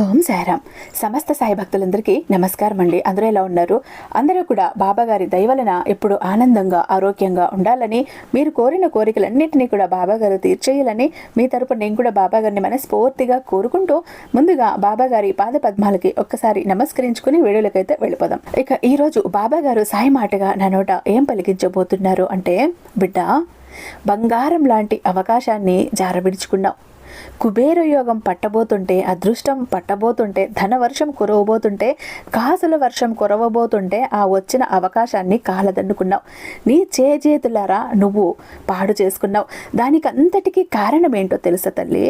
ఓం సాయిరామ్. సమస్త సాయి భక్తులందరికీ నమస్కారం అండి. అందరూ ఎలా ఉన్నారు? అందరూ కూడా బాబాగారి దయవలన ఎప్పుడు ఆనందంగా ఆరోగ్యంగా ఉండాలని, మీరు కోరిన కోరికలన్నింటినీ కూడా బాబాగారు తీర్చేయాలని మీ తరపున నేను కూడా బాబాగారిని మనస్ఫూర్తిగా కోరుకుంటూ ముందుగా బాబాగారి పాద పద్మాలకి ఒక్కసారి నమస్కరించుకుని వీడియోలకైతే వెళ్ళిపోదాం. ఇక ఈరోజు బాబాగారు సాయి మాటగా నా నోట ఏం పలికించబోతున్నారు అంటే, బిడ్డ, బంగారం లాంటి అవకాశాన్ని జారబిడుచుకున్నావు. కుబేర యోగం పట్టబోతుంటే, అదృష్టం పట్టబోతుంటే, ధనవర్షం కురవబోతుంటే, కాసుల వర్షం కురవబోతుంటే ఆ వచ్చిన అవకాశాన్ని కాలదన్నుకున్నావు. నీ చేతులారా నువ్వు పాడు చేసుకున్నావు. దానికి అంతటికీ కారణం ఏంటో తెలుసా తల్లి?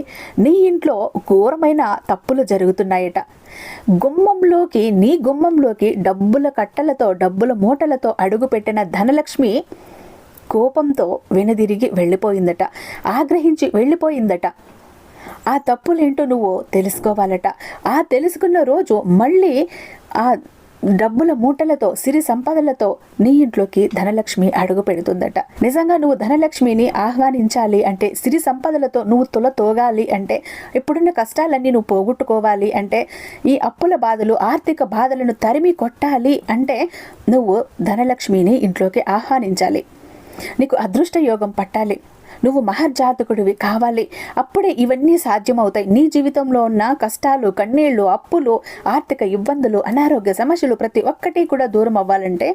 నీ ఇంట్లో ఘోరమైన తప్పులు జరుగుతున్నాయట. నీ గుమ్మంలోకి డబ్బుల కట్టలతో, డబ్బుల మూటలతో అడుగుపెట్టిన ధనలక్ష్మి కోపంతో వెనుదిరిగి వెళ్ళిపోయిందట, ఆగ్రహించి వెళ్ళిపోయిందట. ఆ తప్పులేంటో నువ్వు తెలుసుకోవాలట. ఆ తెలుసుకున్న రోజు మళ్ళీ ఆ డబ్బుల మూటలతో, సిరి సంపదలతో నీ ఇంట్లోకి ధనలక్ష్మి అడుగు పెడుతుందట. నిజంగా నువ్వు ధనలక్ష్మిని ఆహ్వానించాలి అంటే, సిరి సంపదలతో నువ్వు తోగాలి అంటే, ఇప్పుడున్న కష్టాలన్నీ నువ్వు పోగొట్టుకోవాలి అంటే, ఈ అప్పుల బాధలు, ఆర్థిక బాధలను తరిమి కొట్టాలి అంటే నువ్వు ధనలక్ష్మిని ఇంట్లోకి ఆహ్వానించాలి. నీకు అదృష్ట యోగం పట్టాలి, నువ్వు మహర్జాతకుడివి కావాలి. అప్పుడే ఇవన్నీ సాధ్యమవుతాయి. నీ జీవితంలో ఉన్న కష్టాలు, కన్నీళ్లు, అప్పులు, ఆర్థిక ఇబ్బందులు, అనారోగ్య సమస్యలు ప్రతి ఒక్కటి కూడా దూరం అవ్వాలంటే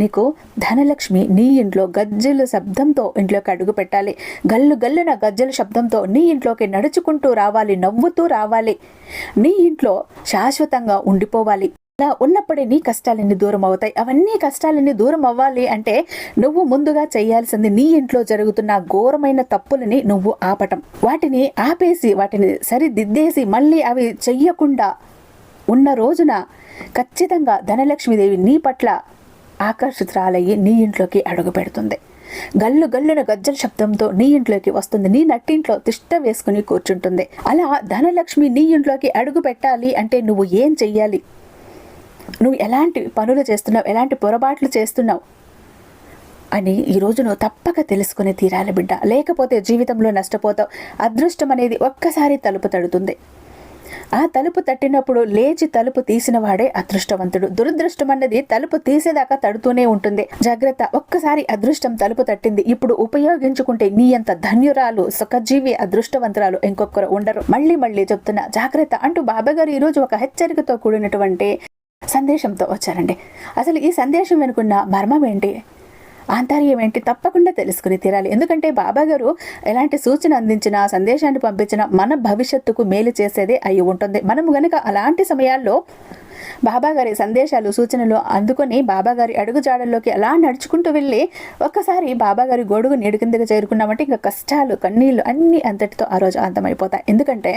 నీకు ధనలక్ష్మి నీ ఇంట్లో గజ్జెల శబ్దంతో ఇంట్లోకి అడుగు పెట్టాలి. గల్లున గజ్జెల శబ్దంతో నీ ఇంట్లోకి నడుచుకుంటూ రావాలి, నవ్వుతూ రావాలి. నీ ఇంట్లో శాశ్వతంగా ఉండిపోవాలి. అలా ఉన్నప్పుడే నీ కష్టాలన్నీ దూరం అవుతాయి. అవన్నీ కష్టాలన్నీ దూరం అవ్వాలి అంటే నువ్వు ముందుగా చేయాల్సింది, నీ ఇంట్లో జరుగుతున్న ఘోరమైన తప్పులని నువ్వు ఆపటం. వాటిని ఆపేసి, వాటిని సరిదిద్దేసి మళ్ళీ అవి చెయ్యకుండా ఉన్న రోజున ఖచ్చితంగా ధనలక్ష్మీదేవి నీ పట్ల ఆకర్షితురాలయ్యి నీ ఇంట్లోకి అడుగు పెడుతుంది. గల్లున గజ్జల శబ్దంతో నీ ఇంట్లోకి వస్తుంది. నీ నట్టింట్లో తిష్ట వేసుకుని కూర్చుంటుంది. అలా ధనలక్ష్మి నీ ఇంట్లోకి అడుగు పెట్టాలి అంటే నువ్వు ఏం చెయ్యాలి? నువ్వు ఎలాంటి పనులు చేస్తున్నావు, ఎలాంటి పొరపాట్లు చేస్తున్నావు అని ఈరోజు నువ్వు తప్పక తెలుసుకుని తీరాలి బిడ్డ. లేకపోతే జీవితంలో నష్టపోతావు. అదృష్టం అనేది ఒక్కసారి తలుపు తడుతుంది. ఆ తలుపు తట్టినప్పుడు లేచి తలుపు తీసిన వాడే అదృష్టవంతుడు. దురదృష్టం అన్నది తలుపు తీసేదాకా తడుతూనే ఉంటుంది. జాగ్రత్త, ఒక్కసారి అదృష్టం తలుపు తట్టింది, ఇప్పుడు ఉపయోగించుకుంటే నీ అంత ధన్యురాలు, సుఖజీవి, అదృష్టవంతురాలు ఇంకొకరు ఉండరు. మళ్ళీ చెప్తున్నా, జాగ్రత్త అంటూ బాబాగారు ఈరోజు ఒక హెచ్చరికతో కూడినటువంటి సందేశంతో వచ్చారండి. అసలు ఈ సందేశం వెనుకున్న మర్మం ఏంటి, ఆంతర్యం ఏంటి తప్పకుండా తెలుసుకుని తీరాలి. ఎందుకంటే బాబాగారు ఎలాంటి సూచన అందించినా, సందేశాన్ని పంపించినా మన భవిష్యత్తుకు మేలు చేసేదే అయి ఉంటుంది. మనము గనక అలాంటి సమయాల్లో బాబాగారి సందేశాలు, సూచనలు అందుకొని బాబాగారి అడుగుజాడల్లోకి అలా నడుచుకుంటూ వెళ్ళి ఒక్కసారి బాబాగారి గొడుగు నీడు కిందకి చేరుకున్నామంటే ఇంకా కష్టాలు, కన్నీళ్లు అన్నీ అంతటితో ఆ రోజు అంతమైపోతాయి. ఎందుకంటే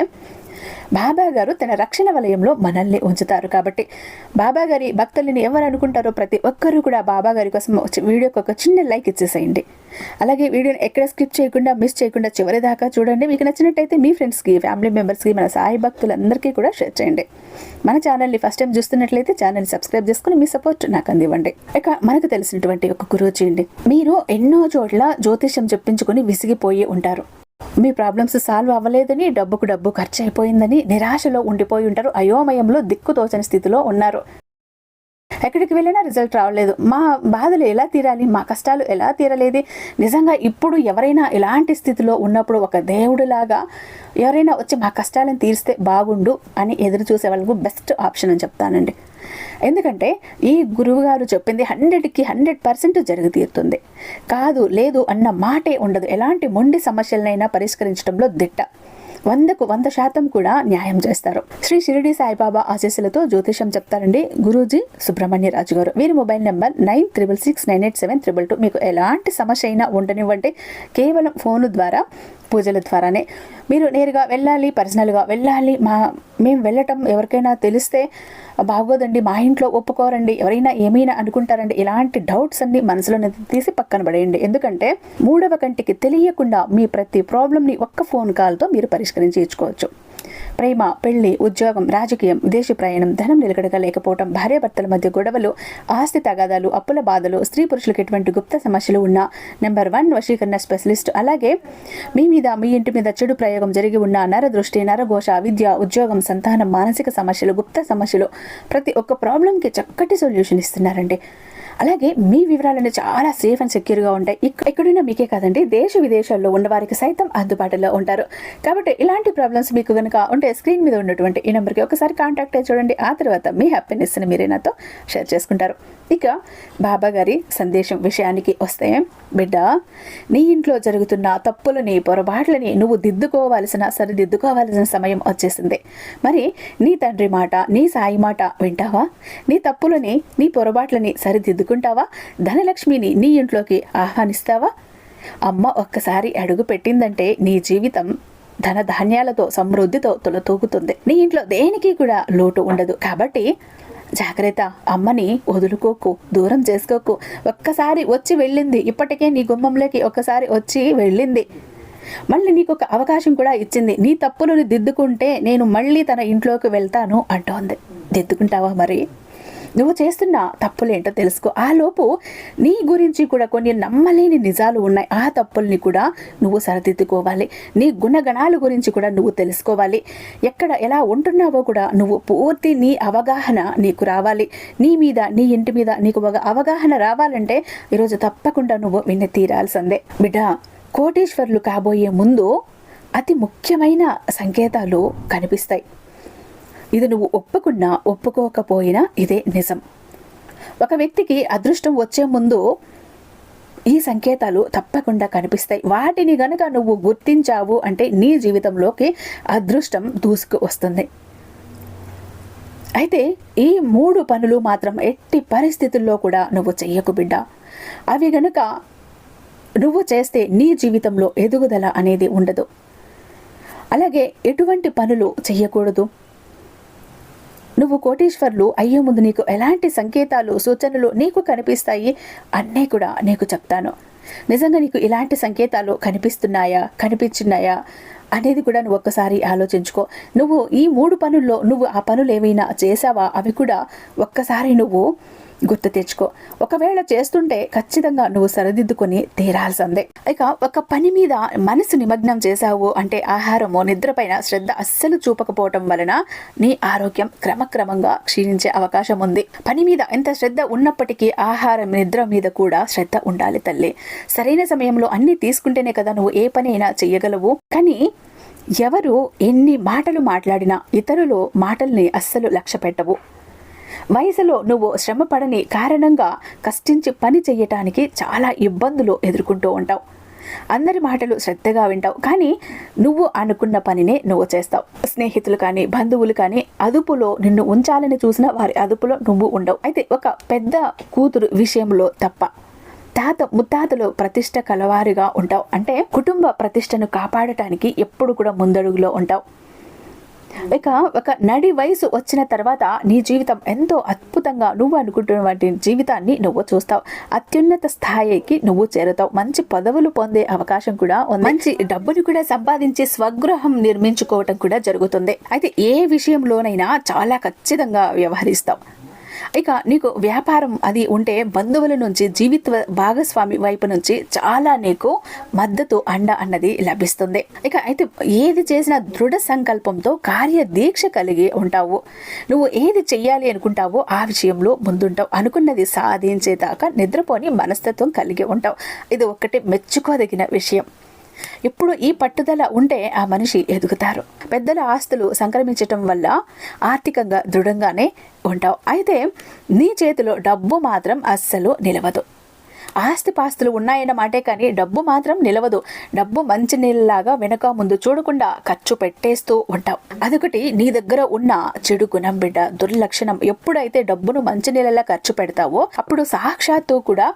బాబాగారు తన రక్షణ వలయంలో మనల్ని ఉంచుతారు కాబట్టి. బాబాగారి భక్తులని ఎవరు అనుకుంటారో ప్రతి ఒక్కరూ కూడా బాబాగారి కోసం వీడియోకి ఒక చిన్న లైక్ ఇచ్చేసేయండి. అలాగే వీడియోని ఎక్కడ స్కిప్ చేయకుండా, మిస్ చేయకుండా చివరి దాకా చూడండి. మీకు నచ్చినట్టయితే మీ ఫ్రెండ్స్కి, ఫ్యామిలీ మెంబర్స్కి, మన సాయి భక్తులందరికీ కూడా షేర్ చేయండి. మన ఛానల్ని ఫస్ట్ టైం చూస్తున్నట్లయితే ఛానల్ని సబ్స్క్రైబ్ చేసుకుని మీ సపోర్ట్ నాకు అందివ్వండి. ఇక మనకు తెలిసినటువంటి ఒక గురూజీ అండి. మీరు ఎన్నో చోట్ల జ్యోతిష్యం చెప్పించుకుని విసిగిపోయి ఉంటారు. మీ ప్రాబ్లమ్స్ సాల్వ్ అవ్వలేదని, డబ్బుకు డబ్బు ఖర్చు అయిపోయిందని నిరాశలో ఉండిపోయి ఉంటారు. అయోమయంలో దిక్కుతోచని స్థితిలో ఉన్నారు. ఎక్కడికి వెళ్ళినా రిజల్ట్ రావలేదు. మా బాధలు ఎలా తీరాలి, మా కష్టాలు ఎలా తీరలేదు. నిజంగా ఇప్పుడు ఎవరైనా ఇలాంటి స్థితిలో ఉన్నప్పుడు ఒక దేవుడిలాగా ఎవరైనా వచ్చి మా కష్టాలను తీరిస్తే బాగుండు అని ఎదురు చూసే వాళ్ళకు బెస్ట్ ఆప్షన్ అని చెప్తానండి. ఎందుకంటే ఈ గురువు గారు చెప్పింది 100కి 100% జరిగి తీరుతుంది. కాదు లేదు అన్న మాటే ఉండదు. ఎలాంటి మొండి సమస్యలనైనా పరిష్కరించడంలో దిట్ట. 100కు 100% కూడా న్యాయం చేస్తారు. శ్రీ షిరిడి సాయిబాబా ఆశీస్సులతో జ్యోతిషం చెప్తారండి గురూజీ సుబ్రహ్మణ్యరాజు గారు. వీరి మొబైల్ నెంబర్ 96698722. మీకు ఎలాంటి సమస్య అయినా ఉండనివ్వండి, కేవలం ఫోను ద్వారా, పూజల ద్వారానే. మీరు నేరుగా వెళ్ళాలి, పర్సనల్గా వెళ్ళాలి. మేము వెళ్ళటం ఎవరికైనా తెలిస్తే బాగోదండి, మా ఇంట్లో ఒప్పుకోరండి, ఎవరైనా ఏమైనా అనుకుంటారండి, ఇలాంటి డౌట్స్ అన్ని మనసులో తీసి పక్కన పడేయండి. ఎందుకంటే మూడవ కంటికి తెలియకుండా మీ ప్రతి ప్రాబ్లంని ఒక్క ఫోన్ కాల్తో మీరు పరిష్కరించుకోవచ్చు. ప్రేమ, పెళ్లి, ఉద్యోగం, రాజకీయం, విదేశీ ప్రయాణం, ధనం నిలకడగా లేకపోవడం, భార్యాభర్తల మధ్య గొడవలు, ఆస్తి తగాదాలు, అప్పుల బాధలు, స్త్రీ పురుషులకు ఎటువంటి గుప్త సమస్యలు ఉన్న నెంబర్ 1 వశీకరణ స్పెషలిస్ట్. అలాగే మీ మీద, మీ ఇంటి మీద చెడు ప్రయోగం జరిగి ఉన్న నరదృష్టి, నరఘోష, విద్య, ఉద్యోగం, సంతానం, మానసిక సమస్యలు, గుప్త సమస్యలు, ప్రతి ఒక్క ప్రాబ్లంకి చక్కటి సొల్యూషన్ ఇస్తున్నారండి. అలాగే మీ వివరాలను చాలా సేఫ్ అండ్ సెక్యూర్గా ఉంటాయి. ఎక్కడున్నా మీకే కాదండి, దేశ విదేశాల్లో ఉన్న వారికి సైతం అందుబాటులో ఉంటారు. కాబట్టి ఇలాంటి ప్రాబ్లమ్స్ మీకు కనుక ఉంటే స్క్రీన్ మీద ఉన్నటువంటి ఈ నెంబర్కి ఒకసారి కాంటాక్ట్ అయ్యి చూడండి. ఆ తర్వాత మీ హ్యాపీనెస్ని మీరే నాతో షేర్ చేసుకుంటారు. ఇక బాబా గారి సందేశం విషయానికి వస్తే, బిడ్డ, నీ ఇంట్లో జరుగుతున్న తప్పులని, పొరపాట్లని నువ్వు సరిదిద్దుకోవాల్సిన సమయం వచ్చేసింది. మరి నీ తండ్రి మాట, నీ సాయి మాట వింటావా? నీ తప్పులని, నీ పొరపాట్లని సరిదిద్దుకుంటావా? ధనలక్ష్మిని నీ ఇంట్లోకి ఆహ్వానిస్తావా? అమ్మ ఒక్కసారి అడుగు పెట్టిందంటే నీ జీవితం ధనధాన్యాలతో, సమృద్ధితో తులతూగుతుంది. నీ ఇంట్లో దేనికి కూడా లోటు ఉండదు. కాబట్టి జాగ్రత్త, అమ్మని వదులుకోకు, దూరం చేసుకోకు. ఒక్కసారి వచ్చి వెళ్ళింది, ఇప్పటికే నీ గుమ్మంలోకి ఒక్కసారి వచ్చి వెళ్ళింది. మళ్ళీ నీకు ఒక అవకాశం కూడా ఇచ్చింది. నీ తప్పులను దిద్దుకుంటే నేను మళ్ళీ తన ఇంట్లోకి వెళ్తాను అంటోంది. దిద్దుకుంటావా? మరి నువ్వు చేస్తున్న తప్పులేంటో తెలుసుకో. ఆ లోపు నీ గురించి కూడా కొన్ని నమ్మలేని నిజాలు ఉన్నాయి. ఆ తప్పుల్ని కూడా నువ్వు సరిదిద్దుకోవాలి. నీ గుణగణాల గురించి కూడా నువ్వు తెలుసుకోవాలి. ఎక్కడ ఎలా ఉంటున్నావో కూడా నువ్వు పూర్తి నీ అవగాహన నీకు రావాలి. నీ మీద, నీ ఇంటి మీద నీకు ఒక అవగాహన రావాలంటే ఈరోజు తప్పకుండా నువ్వు విని తీరాల్సిందే. బిడ్డ, కోటీశ్వరులు కాబోయే ముందు అతి ముఖ్యమైన సంకేతాలు కనిపిస్తాయి. ఇది నువ్వు ఒప్పుకున్నా ఒప్పుకోకపోయినా ఇదే నిజం. ఒక వ్యక్తికి అదృష్టం వచ్చే ముందు ఈ సంకేతాలు తప్పకుండా కనిపిస్తాయి. వాటిని గనుక నువ్వు గుర్తించావు అంటే నీ జీవితంలోకి అదృష్టం దూసుకు వస్తుంది. అయితే ఈ 3 పనులు మాత్రం ఎట్టి పరిస్థితుల్లో కూడా నువ్వు చెయ్యకు బిడ్డ. అవి గనుక నువ్వు చేస్తే నీ జీవితంలో ఎదుగుదల అనేది ఉండదు. అలాగే ఎటువంటి పనులు చెయ్యకూడదు. నువ్వు కోటీశ్వర్లు అయ్యే ముందు నీకు ఎలాంటి సంకేతాలు, సూచనలు నీకు కనిపిస్తాయి అన్నీ కూడా నీకు చెప్తాను. నిజంగా నీకు ఇలాంటి సంకేతాలు కనిపించున్నాయా అనేది కూడా నువ్వు ఒక్కసారి ఆలోచించుకో. నువ్వు ఈ 3 పనుల్లో నువ్వు ఆ పనులు ఏమైనా చేసావా? అవి కూడా ఒక్కసారి నువ్వు గుర్తు తెచ్చుకో. ఒకవేళ చేస్తుంటే ఖచ్చితంగా నువ్వు సరిదిద్దుకొని తీరాల్సిందే. ఇక ఒక పని మీద మనసు నిమగ్నం చేశావు అంటే ఆహారము, నిద్రపైన శ్రద్ధ అస్సలు చూపకపోవటం వలన నీ ఆరోగ్యం క్రమక్రమంగా క్షీణించే అవకాశం ఉంది. పని మీద ఎంత శ్రద్ధ ఉన్నప్పటికీ ఆహారం, నిద్ర మీద కూడా శ్రద్ధ ఉండాలి తల్లి. సరైన సమయంలో అన్ని తీసుకుంటేనే కదా నువ్వు ఏ పని అయినా చెయ్యగలవు. కానీ ఎవరు ఎన్ని మాటలు మాట్లాడినా ఇతరులు మాటల్ని అస్సలు లక్ష్య పెట్టవు. వయసులో నువ్వు శ్రమ పడని కారణంగా కష్టించి పని చెయ్యటానికి చాలా ఇబ్బందులు ఎదుర్కొంటూ ఉంటావు. అందరి మాటలు శ్రద్ధగా వింటావు, కానీ నువ్వు అనుకున్న పనినే నువ్వు చేస్తావు. స్నేహితులు కానీ, బంధువులు కానీ అదుపులో నిన్ను ఉంచాలని చూసిన వారి అదుపులో నువ్వు ఉండవు. అయితే ఒక పెద్ద కూతురు విషయంలో తప్ప ముత్తాతలు ప్రతిష్ట కలవారుగా ఉంటావు. అంటే కుటుంబ ప్రతిష్టను కాపాడటానికి ఎప్పుడు కూడా ముందడుగులో ఉంటావు. ఇక ఒక నడి వయసు వచ్చిన తర్వాత నీ జీవితం ఎంతో అద్భుతంగా నువ్వు అనుకుంటున్నటువంటి జీవితాన్ని నువ్వు చూస్తావు. అత్యున్నత స్థాయికి నువ్వు చేరుతావు. మంచి పదవులు పొందే అవకాశం కూడా ఉంది. మంచి డబ్బుని కూడా సంపాదించి స్వగృహం నిర్మించుకోవటం కూడా జరుగుతుంది. అయితే ఏ విషయంలోనైనా చాలా ఖచ్చితంగా వ్యవహరిస్తావు. ఇక నీకు వ్యాపారం అది ఉంటే బంధువుల నుంచి, జీవిత భాగస్వామి వైపు నుంచి చాలా నీకు మద్దతు, అండ అన్నది లభిస్తుంది. ఇక అయితే ఏది చేసినా దృఢ సంకల్పంతో కార్యదీక్ష కలిగి ఉంటావు. నువ్వు ఏది చెయ్యాలి అనుకుంటావో ఆ విషయంలో ముందుంటావు. అనుకున్నది సాధించేదాకా నిద్రపోని మనస్తత్వం కలిగి ఉంటావు. ఇది ఒక్కటి మెచ్చుకోదగిన విషయం. ఇప్పుడు ఈ పట్టుదల ఉంటే ఆ మనిషి ఎదుగుతారు. పెద్దల ఆస్తులు సంక్రమించటం వల్ల ఆర్థికంగా దృఢంగానే ఉంటావు. అయితే నీ చేతిలో డబ్బు మాత్రం అస్సలు నిలవదు. ఆస్తిపాస్తులు ఉన్నాయన్నమాటే కానీ డబ్బు మాత్రం నిలవదు. డబ్బు మంచి నీళ్ళలాగా వెనక ముందు చూడకుండా ఖర్చు పెట్టేస్తూ ఉంటావు. అదొకటి నీ దగ్గర ఉన్న చెడు గుణం బిడ్డ, దుర్లక్షణం. ఎప్పుడైతే డబ్బును మంచి నీళ్ళలా ఖర్చు పెడతావో అప్పుడు సాక్షాత్తు కూడా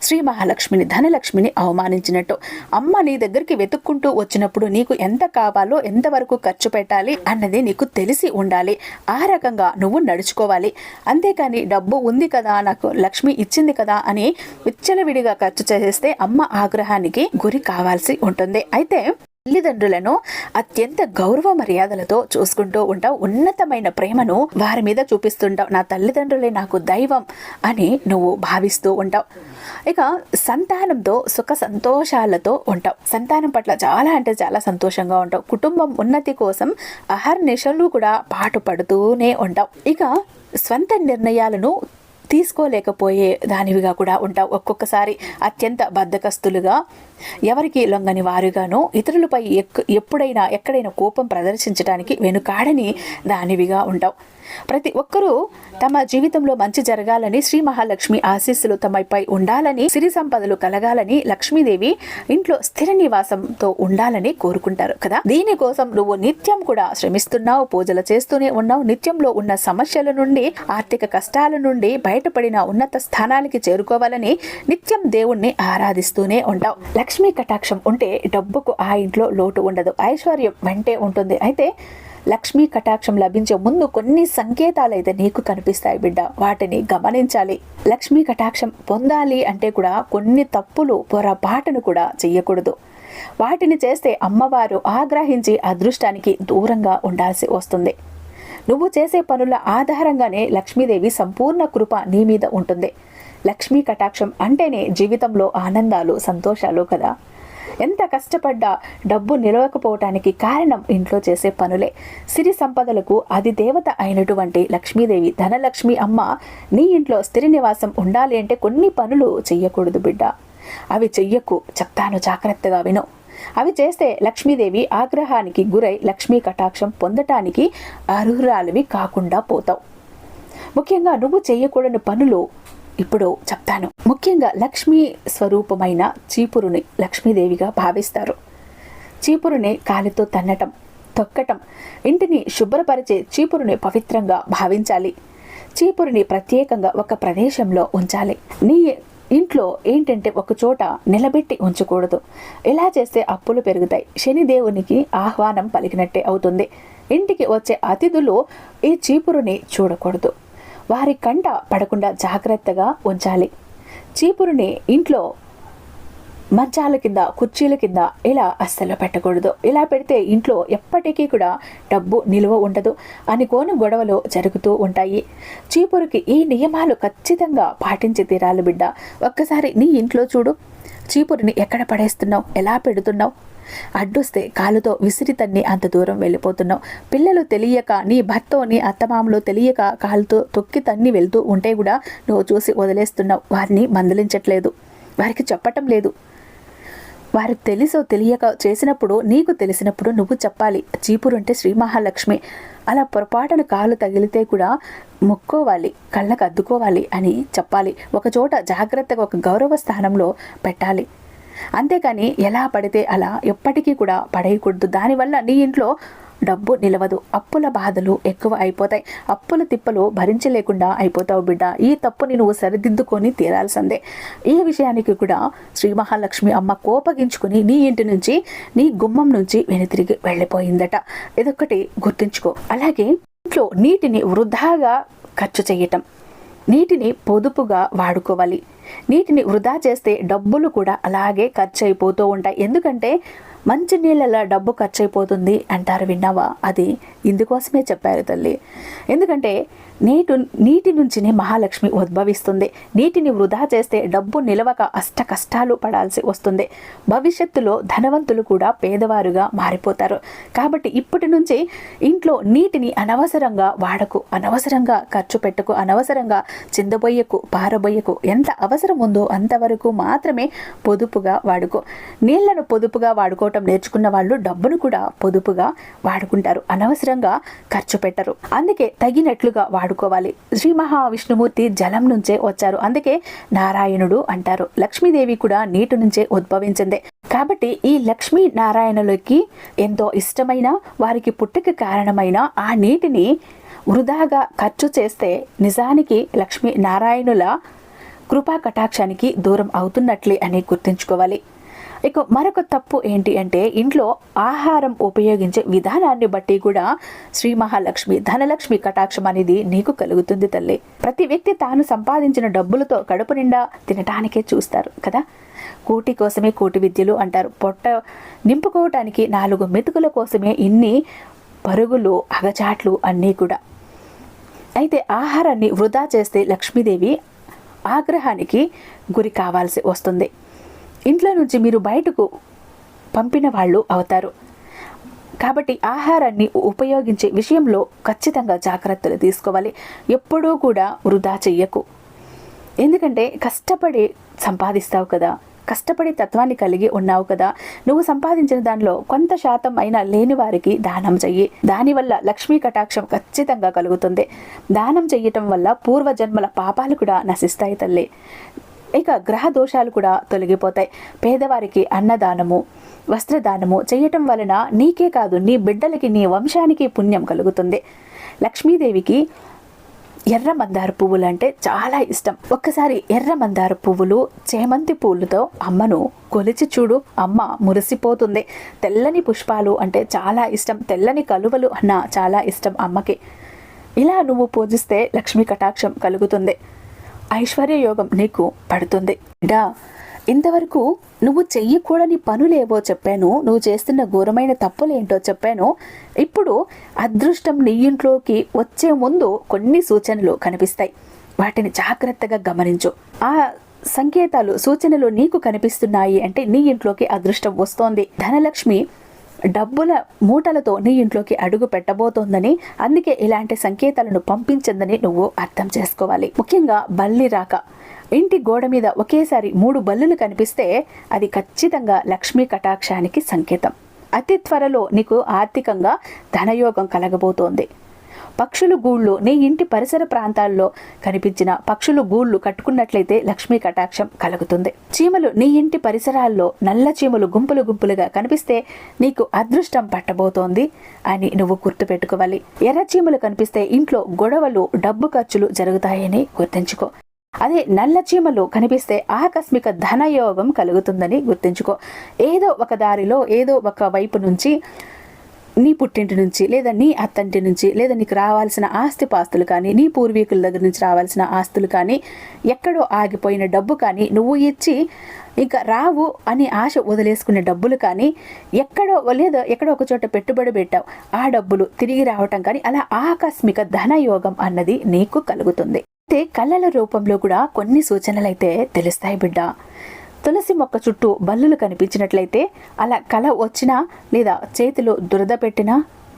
శ్రీ మహాలక్ష్మిని, ధనలక్ష్మిని అవమానించినట్టు. అమ్మ నీ దగ్గరికి వెతుక్కుంటూ వచ్చినప్పుడు నీకు ఎంత కావాలో, ఎంతవరకు ఖర్చు పెట్టాలి అన్నది నీకు తెలిసి ఉండాలి. ఆ రకంగా నువ్వు నడుచుకోవాలి. అంతేకాని డబ్బు ఉంది కదా, నాకు లక్ష్మి ఇచ్చింది కదా అని విచ్చలవిడిగా ఖర్చు చేస్తే అమ్మ ఆగ్రహానికి గురి కావాల్సి ఉంటుంది. అయితే తల్లిదండ్రులను అత్యంత గౌరవ మర్యాదలతో చూసుకుంటూ ఉంటావు. ఉన్నతమైన ప్రేమను వారి మీద చూపిస్తుంటావు. నా తల్లిదండ్రులే నాకు దైవం అని నువ్వు భావిస్తూ ఉంటావు. ఇక సంతానంతో సుఖ సంతోషాలతో ఉంటావు. సంతానం పట్ల చాలా అంటే చాలా సంతోషంగా ఉంటావు. కుటుంబం ఉన్నతి కోసం అహర్నిశలు కూడా పాటుపడుతూనే ఉంటావు. ఇక స్వంత నిర్ణయాలను తీసుకోలేకపోయే దానివిగా కూడా ఉంటావు. ఒక్కొక్కసారి అత్యంత బద్ధకస్తులుగా, ఎవరికి లొంగని వారుగాను, ఇతరులపై ఎక్కడైనా కోపం ప్రదర్శించడానికి వెనుకాడని దానివిగా ఉంటావు. ప్రతి ఒక్కరూ తమ జీవితంలో మంచి జరగాలని, శ్రీ మహాలక్ష్మి ఆశీస్సులు తమపై ఉండాలని, సిరి సంపదలు కలగాలని, లక్ష్మీదేవి ఇంట్లో స్థిర నివాసంతో ఉండాలని కోరుకుంటారు కదా. దీనికోసం నువ్వు నిత్యం కూడా శ్రమిస్తున్నావు, పూజలు చేస్తూనే ఉన్నావు. నిత్యంలో ఉన్న సమస్యల నుండి, ఆర్థిక కష్టాల నుండి బయటపడిన ఉన్నత స్థానానికి చేరుకోవాలని నిత్యం దేవుణ్ణి ఆరాధిస్తూనే ఉంటావు. లక్ష్మీ కటాక్షం ఉంటే డబ్బుకు ఆ ఇంట్లో లోటు ఉండదు, ఐశ్వర్యం వెంటే ఉంటుంది. అయితే లక్ష్మీ కటాక్షం లభించే ముందు కొన్ని సంకేతాలు అయితే నీకు కనిపిస్తాయి బిడ్డ, వాటిని గమనించాలి. లక్ష్మీ కటాక్షం పొందాలి అంటే కూడా కొన్ని తప్పులు, పొరపాటును కూడా చెయ్యకూడదు. వాటిని చేస్తే అమ్మవారు ఆగ్రహించి అదృష్టానికి దూరంగా ఉండాల్సి వస్తుంది. నువ్వు చేసే పనుల ఆధారంగానే లక్ష్మీదేవి సంపూర్ణ కృప నీ మీద ఉంటుంది. లక్ష్మీ కటాక్షం అంటేనే జీవితంలో ఆనందాలు, సంతోషాలు కదా. ఎంత కష్టపడ్డా డబ్బు నిలవకపోవటానికి కారణం ఇంట్లో చేసే పనులే. సిరి సంపదలకు అది దేవత అయినటువంటి లక్ష్మీదేవి, ధనలక్ష్మి అమ్మ నీ ఇంట్లో స్థిర నివాసం ఉండాలి అంటే కొన్ని పనులు చెయ్యకూడదు బిడ్డ. అవి చెయ్యకు, చెప్తాను జాగ్రత్తగా విను. అవి చేస్తే లక్ష్మీదేవి ఆగ్రహానికి గురై లక్ష్మీ కటాక్షం పొందటానికి అర్హురాలివి కాకుండా పోతావు. ముఖ్యంగా నువ్వు చెయ్యకూడని పనులు ఇప్పుడు చెప్తాను. ముఖ్యంగా లక్ష్మీ స్వరూపమైన చీపురుని లక్ష్మీదేవిగా భావిస్తారు. చీపురుని కాలితో తన్నటం, తొక్కటం, ఇంటిని శుభ్రపరిచే చీపురుని పవిత్రంగా భావించాలి. చీపురుని ప్రత్యేకంగా ఒక ప్రదేశంలో ఉంచాలి. నీ ఇంట్లో ఏంటంటే ఒక చోట నిలబెట్టి ఉంచకూడదు. ఇలా చేస్తే అప్పులు పెరుగుతాయి, శనిదేవునికి ఆహ్వానం పలికినట్టే అవుతుంది. ఇంటికి వచ్చే అతిథులు ఈ చీపురుని చూడకూడదు, వారి కంట పడకుండా జాగ్రత్తగా ఉంచాలి. చీపురుని ఇంట్లో మంచాల కింద, కుర్చీల కింద ఇలా అస్సలు పెట్టకూడదు. ఇలా పెడితే ఇంట్లో ఎప్పటికీ కూడా డబ్బు నిలువ ఉండదు, అనుకోని గొడవలు జరుగుతూ ఉంటాయి. చీపురుకి ఈ నియమాలు ఖచ్చితంగా పాటించి తీరాలి బిడ్డ. ఒక్కసారి నీ ఇంట్లో చూడు, చీపురుని ఎక్కడ పడేస్తున్నావు, ఎలా పెడుతున్నావు? అడ్డొస్తే కాలుతో విసిరి తన్ని అంత దూరం వెళ్ళిపోతున్నావు. పిల్లలు తెలియక, నీ భర్త, నీ అత్తమామలు తెలియక కాలుతో తొక్కి తన్ని వెళ్తూ ఉంటే కూడా నువ్వు చూసి వదిలేస్తున్నావు. వారిని మందలించట్లేదు, వారికి చెప్పటం లేదు. వారికి తెలుసో తెలియక చేసినప్పుడు, నీకు తెలిసినప్పుడు నువ్వు చెప్పాలి. చీపురు అంటే శ్రీ మహాలక్ష్మి, అలా పొరపాటున కాలు తగిలితే కూడా మొక్కోవాలి, కళ్ళకు అద్దుకోవాలి అని చెప్పాలి. ఒకచోట జాగ్రత్తగా ఒక గౌరవ స్థానంలో పెట్టాలి. అంతేకాని ఎలా పడితే అలా ఎప్పటికీ కూడా పడేయకూడదు. దానివల్ల నీ ఇంట్లో డబ్బు నిలవదు, అప్పుల బాధలు ఎక్కువ అయిపోతాయి, అప్పుల తిప్పలు భరించలేకుండా అయిపోతావు బిడ్డ. ఈ తప్పుని నువ్వు సరిదిద్దుకొని తీరాల్సిందే. ఈ విషయానికి కూడా శ్రీ మహాలక్ష్మి అమ్మ కోపగించుకుని నీ ఇంటి నుంచి, నీ గుమ్మం నుంచి వెనుతిరిగి వెళ్ళిపోయిందట. ఇదొక్కటి గుర్తుంచుకో. అలాగే ఇంట్లో నీటిని వృధాగా ఖర్చు చేయటం, నీటిని పొదుపుగా వాడుకోవాలి. నీటిని వృధా చేస్తే డబ్బులు కూడా అలాగే ఖర్చు అయిపోతూ ఉంటాయి. ఎందుకంటే మంచి నీళ్ళ డబ్బు ఖర్చు అయిపోతుంది అంటారు, విన్నావా? అది ఇందుకోసమే చెప్పారు తల్లి. ఎందుకంటే నీటి నుంచినే మహాలక్ష్మి ఉద్భవిస్తుంది. నీటిని వృధా చేస్తే డబ్బు నిలవక అష్ట కష్టాలు పడాల్సి వస్తుంది. భవిష్యత్తులో ధనవంతులు కూడా పేదవారుగా మారిపోతారు. కాబట్టి ఇప్పటి నుంచి ఇంట్లో నీటిని అనవసరంగా వాడకు, అనవసరంగా ఖర్చు పెట్టకు, అనవసరంగా చిందబొయ్యకు, పారబొయ్యకు. ఎంత అవసరం ఉందో అంతవరకు మాత్రమే పొదుపుగా వాడుకో. నీళ్లను పొదుపుగా వాడుకోవటం నేర్చుకున్న వాళ్ళు డబ్బును కూడా పొదుపుగా వాడుకుంటారు, అనవసరంగా ఖర్చు పెట్టరు. అందుకే తగినట్లుగా వాడుకోవాలి. శ్రీ మహావిష్ణుమూర్తి జలం నుంచే వచ్చారు, అందుకే నారాయణుడు అంటారు. లక్ష్మీదేవి కూడా నీటి నుంచే ఉద్భవించింది. కాబట్టి ఈ లక్ష్మీ నారాయణులకి ఎంతో ఇష్టమైన, వారికి పుట్టుక కారణమైన ఆ నీటిని వృధాగా ఖర్చు చేస్తే నిజానికి లక్ష్మీ నారాయణుల కృపా కటాక్షానికి దూరం అవుతున్నట్లే అని గుర్తుంచుకోవాలి. ఇక మరొక తప్పు ఏంటి అంటే ఇంట్లో ఆహారం ఉపయోగించే విధానాన్ని బట్టి కూడా శ్రీ మహాలక్ష్మి ధనలక్ష్మి కటాక్షం అనేది నీకు కలుగుతుంది తల్లి. ప్రతి వ్యక్తి తాను సంపాదించిన డబ్బులతో కడుపు నిండా తినటానికే చూస్తారు కదా. కూటి కోసమే కోటి విద్యలు అంటారు. పొట్ట నింపుకోవటానికి 4 మెతుకుల కోసమే ఇన్ని పరుగులు అగచాట్లు అన్నీ కూడా. అయితే ఆహారాన్ని వృధా చేస్తే లక్ష్మీదేవి ఆగ్రహానికి గురి కావాల్సి వస్తుంది. ఇంట్లో నుంచి మీరు బయటకు పంపిన వాళ్ళు అవుతారు. కాబట్టి ఆహారాన్ని ఉపయోగించే విషయంలో ఖచ్చితంగా జాగ్రత్తలు తీసుకోవాలి. ఎప్పుడూ కూడా వృధా చెయ్యకు. ఎందుకంటే కష్టపడి సంపాదిస్తావు కదా, కష్టపడి తత్వాన్ని కలిగి ఉన్నావు కదా. నువ్వు సంపాదించిన దానిలో కొంత శాతం అయినా లేని వారికి దానం చెయ్యి. దానివల్ల లక్ష్మీ కటాక్షం ఖచ్చితంగా కలుగుతుంది. దానం చెయ్యటం వల్ల పూర్వజన్మల పాపాలు కూడా నశిస్తాయి తల్లి. ఇక గ్రహ దోషాలు కూడా తొలగిపోతాయి. పేదవారికి అన్నదానము వస్త్రదానము చేయటం వలన నీకే కాదు నీ బిడ్డలకి నీ వంశానికి పుణ్యం కలుగుతుంది. లక్ష్మీదేవికి ఎర్ర మందార పువ్వులు అంటే చాలా ఇష్టం. ఒక్కసారి ఎర్ర మందార పువ్వులు చేమంతి పూలతో అమ్మను కొలిచి చూడు, అమ్మ మురిసిపోతుంది. తెల్లని పుష్పాలు అంటే చాలా ఇష్టం. తెల్లని కలువలు అన్న చాలా ఇష్టం అమ్మకి. ఇలా నువ్వు పూజిస్తే లక్ష్మీ కటాక్షం కలుగుతుంది. ఐశ్వర్య యోగం నీకు పడుతుంది. ఇంతవరకు నువ్వు చెయ్యకూడని పనులేవో చెప్పాను, నువ్వు చేస్తున్న ఘోరమైన తప్పులేంటో చెప్పాను. ఇప్పుడు అదృష్టం నీ ఇంట్లోకి వచ్చే ముందు కొన్ని సూచనలు కనిపిస్తాయి. వాటిని జాగ్రత్తగా గమనించు. ఆ సంకేతాలు సూచనలు నీకు కనిపిస్తున్నాయి అంటే నీ ఇంట్లోకి అదృష్టం వస్తోంది. ధనలక్ష్మి డబ్బుల మూటలతో నీ ఇంట్లోకి అడుగు పెట్టబోతోందని, అందుకే ఇలాంటి సంకేతాలను పంపించిందని నువ్వు అర్థం చేసుకోవాలి. ముఖ్యంగా బల్లి రాక. ఇంటి గోడ మీద ఒకేసారి 3 బల్లులు కనిపిస్తే అది ఖచ్చితంగా లక్ష్మీ కటాక్షానికి సంకేతం. అతి త్వరలో నీకు ఆర్థికంగా ధనయోగం కలగబోతోంది. పక్షులు గూళ్ళు నీ ఇంటి పరిసర ప్రాంతాల్లో కనిపించిన పక్షులు గూళ్ళు కట్టుకున్నట్లయితే లక్ష్మీ కటాక్షం కలుగుతుంది. చీమలు నీ ఇంటి పరిసరాల్లో నల్ల చీమలు గుంపులు గుంపులుగా కనిపిస్తే నీకు అదృష్టం పట్టబోతోంది అని నువ్వు గుర్తుపెట్టుకోవాలి. ఎర్ర చీమలు కనిపిస్తే ఇంట్లో గొడవలు డబ్బు ఖర్చులు జరుగుతాయని గుర్తుంచుకో. అదే నల్ల చీమలు కనిపిస్తే ఆకస్మిక ధనయోగం కలుగుతుందని గుర్తుంచుకో. ఏదో ఒక దారిలో ఏదో ఒక వైపు నుంచి నీ పుట్టింటి నుంచి లేదా నీ అత్తంటి నుంచి లేదా నీకు రావాల్సిన ఆస్తిపాస్తులు కానీ నీ పూర్వీకుల దగ్గర నుంచి రావాల్సిన ఆస్తులు కానీ ఎక్కడో ఆగిపోయిన డబ్బు కానీ నువ్వు ఇచ్చి ఇంకా రావు అని ఆశ వదిలేసుకునే డబ్బులు కానీ ఎక్కడో లేదా ఎక్కడో ఒక చోట పెట్టుబడి పెట్టావు ఆ డబ్బులు తిరిగి రావటం కానీ అలా ఆకస్మిక ధనయోగం అన్నది నీకు కలుగుతుంది. అయితే కళల రూపంలో కూడా కొన్ని సూచనలు అయితే తెలుస్తాయి బిడ్డ. తులసి మొక్క చుట్టూ బల్లులు కనిపించినట్లయితే అలా కళ వచ్చినా లేదా చేతిలో దురద పెట్టినా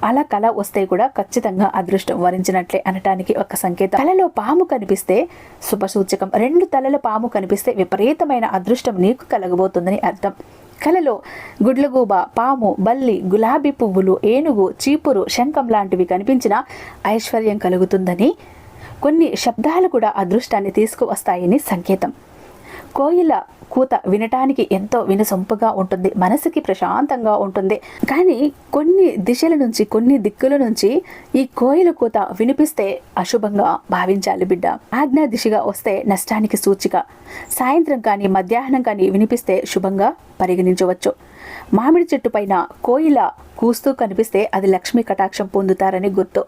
అలా కళ వస్తే కూడా ఖచ్చితంగా అదృష్టం వరించినట్లే అనటానికి ఒక సంకేతం. కళలో పాము కనిపిస్తే శుభసూచకం. 2 తలల పాము కనిపిస్తే విపరీతమైన అదృష్టం నీకు కలగబోతుందని అర్థం. కళలో గుడ్లగూబ, పాము, బల్లి, గులాబీ పువ్వులు, ఏనుగు, చీపురు, శంఖం లాంటివి కనిపించినా ఐశ్వర్యం కలుగుతుందని, కొన్ని శబ్దాలు కూడా అదృష్టాన్ని తీసుకువస్తాయని సంకేతం. కోయిల కూత వినటానికి ఎంతో వినసొంపుగా ఉంటుంది, మనసుకి ప్రశాంతంగా ఉంటుంది. కానీ కొన్ని దిశల నుంచి కొన్ని దిక్కుల నుంచి ఈ కోయిల కూత వినిపిస్తే అశుభంగా భావించాలి బిడ్డ. ఆజ్ఞా దిశగా వస్తే నష్టానికి సూచిక. సాయంత్రం కానీ మధ్యాహ్నం కానీ వినిపిస్తే శుభంగా పరిగణించవచ్చు. మామిడి చెట్టు పైన కోయిల కూస్తూ కనిపిస్తే అది లక్ష్మీ కటాక్షం పొందుతారని గుర్తు.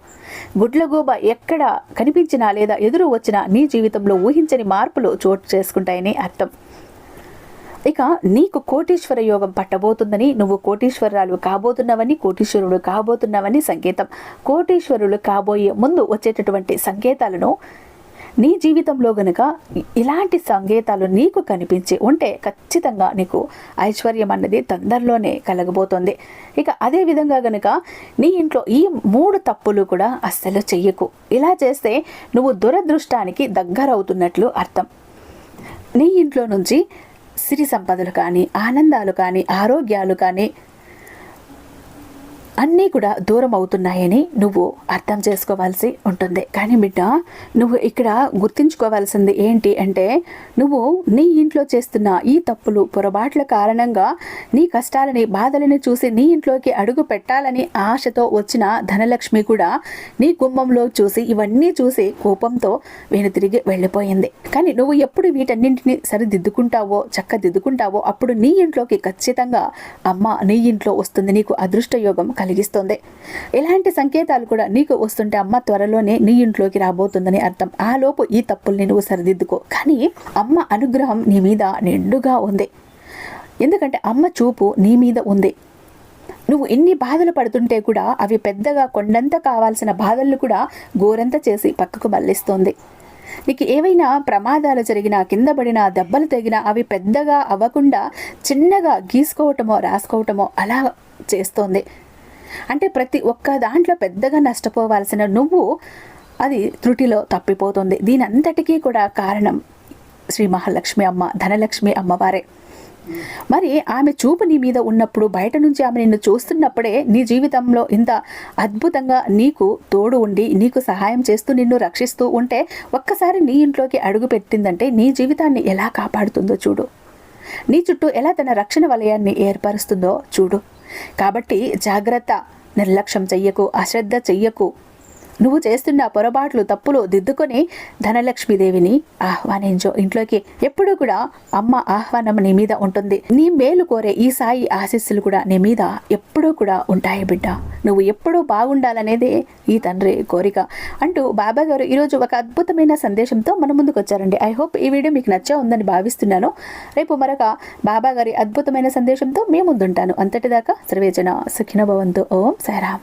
గుడ్లగూబ ఎక్కడ కనిపించినా లేదా ఎదురు వచ్చినా నీ జీవితంలో ఊహించని మార్పులు చోటు చేసుకుంటాయని అర్థం. ఇక నీకు కోటీశ్వర యోగం పట్టబోతుందని, నువ్వు కోటీశ్వరాలు కాబోతున్నవని, కోటీశ్వరుడు కాబోతున్నవని సంకేతం. కోటీశ్వరులు కాబోయే ముందు వచ్చేటటువంటి సంకేతాలను నీ జీవితంలో గనుక ఇలాంటి సంకేతాలు నీకు కనిపించి ఉంటే ఖచ్చితంగా నీకు ఐశ్వర్యం అన్నది తొందరలోనే కలగబోతోంది. ఇక అదే విధంగా గనుక నీ ఇంట్లో ఈ 3 తప్పులు కూడా అస్సలు చెయ్యకు. ఇలా చేస్తే నువ్వు దురదృష్టానికి దగ్గరవుతున్నట్లు అర్థం. నీ ఇంట్లో నుంచి సిరి సంపదలు కానీ, ఆనందాలు కానీ, ఆరోగ్యాలు కానీ, అన్నీ కూడా దూరం అవుతున్నాయని నువ్వు అర్థం చేసుకోవాల్సి ఉంటుంది. కానీ బిడ్డ, నువ్వు ఇక్కడ గుర్తుంచుకోవాల్సింది ఏంటి అంటే, నువ్వు నీ ఇంట్లో చేస్తున్న ఈ తప్పులు పొరపాట్ల కారణంగా నీ కష్టాలని బాధలని చూసి నీ ఇంట్లోకి అడుగు పెట్టాలని ఆశతో వచ్చిన ధనలక్ష్మి కూడా నీ గుమ్మంలో చూసి ఇవన్నీ చూసి కోపంతో వెనుతిరిగి వెళ్ళిపోయింది. కానీ నువ్వు ఎప్పుడు వీటన్నింటినీ సరిదిద్దుకుంటావో చక్కదిద్దుకుంటావో అప్పుడు నీ ఇంట్లోకి ఖచ్చితంగా అమ్మ నీ ఇంట్లో వస్తుంది, నీకు అదృష్ట యోగం కలిగిస్తుంది. ఇలాంటి సంకేతాలు కూడా నీకు వస్తుంటే అమ్మ త్వరలోనే నీ ఇంట్లోకి రాబోతుందని అర్థం. ఆ లోపు ఈ తప్పుల్ని నువ్వు సరిదిద్దుకో. కానీ అమ్మ అనుగ్రహం నీ మీద నిండుగా ఉంది, ఎందుకంటే అమ్మ చూపు నీ మీద ఉంది. నువ్వు ఎన్ని బాధలు పడుతుంటే కూడా అవి పెద్దగా కొండంత కావాల్సిన బాధలను కూడా గోరంత చేసి పక్కకు మళ్ళిస్తోంది. నీకు ఏవైనా ప్రమాదాలు జరిగినా, కింద పడినా, దెబ్బలు తగినా అవి పెద్దగా అవ్వకుండా చిన్నగా గీసుకోవటమో రాసుకోవటమో అలా చేస్తోంది. అంటే ప్రతి ఒక్క దాంట్లో పెద్దగా నష్టపోవాల్సిన నువ్వు అది త్రుటిలో తప్పిపోతుంది. దీని అంతటికీ కూడా కారణం శ్రీ మహాలక్ష్మి అమ్మ, ధనలక్ష్మి అమ్మవారే. మరి ఆమె చూపు నీ మీద ఉన్నప్పుడు, బయట నుంచి ఆమె నిన్ను చూస్తున్నప్పుడే నీ జీవితంలో ఇంత అద్భుతంగా నీకు తోడు ఉండి నీకు సహాయం చేస్తూ నిన్ను రక్షిస్తూ ఉంటే ఒక్కసారి నీ ఇంట్లోకి అడుగు పెట్టిందంటే నీ జీవితాన్ని ఎలా కాపాడుతుందో చూడు, నీ చుట్టూ ఎలా తన రక్షణ వలయాన్ని ఏర్పరుస్తుందో చూడు. కాబట్టి జాగ్రత్త, నిర్లక్ష్యం చెయ్యకు, అశ్రద్ధ చెయ్యకు. నువ్వు చేస్తున్న పొరపాట్లు తప్పులు దిద్దుకొని ధనలక్ష్మీదేవిని ఆహ్వానించు ఇంట్లోకి. ఎప్పుడూ కూడా అమ్మ ఆహ్వానం నీ మీద ఉంటుంది. నీ మేలు కోరే ఈ సాయి ఆశీస్సులు కూడా నీ మీద ఎప్పుడూ కూడా ఉంటాయి బిడ్డ. నువ్వు ఎప్పుడూ బాగుండాలనేదే ఈ తండ్రి కోరిక అంటూ బాబా గారు ఈరోజు ఒక అద్భుతమైన సందేశంతో మన ముందుకు వచ్చారండి. ఐ హోప్ ఈ వీడియో మీకు నచ్చే ఉందని భావిస్తున్నాను. రేపు మరొక బాబా గారి అద్భుతమైన సందేశంతో మీ ముందుంటాను. అంతటిదాకా సర్వేజన సుఖినో భవంతు. ఓం సాయిరామ్.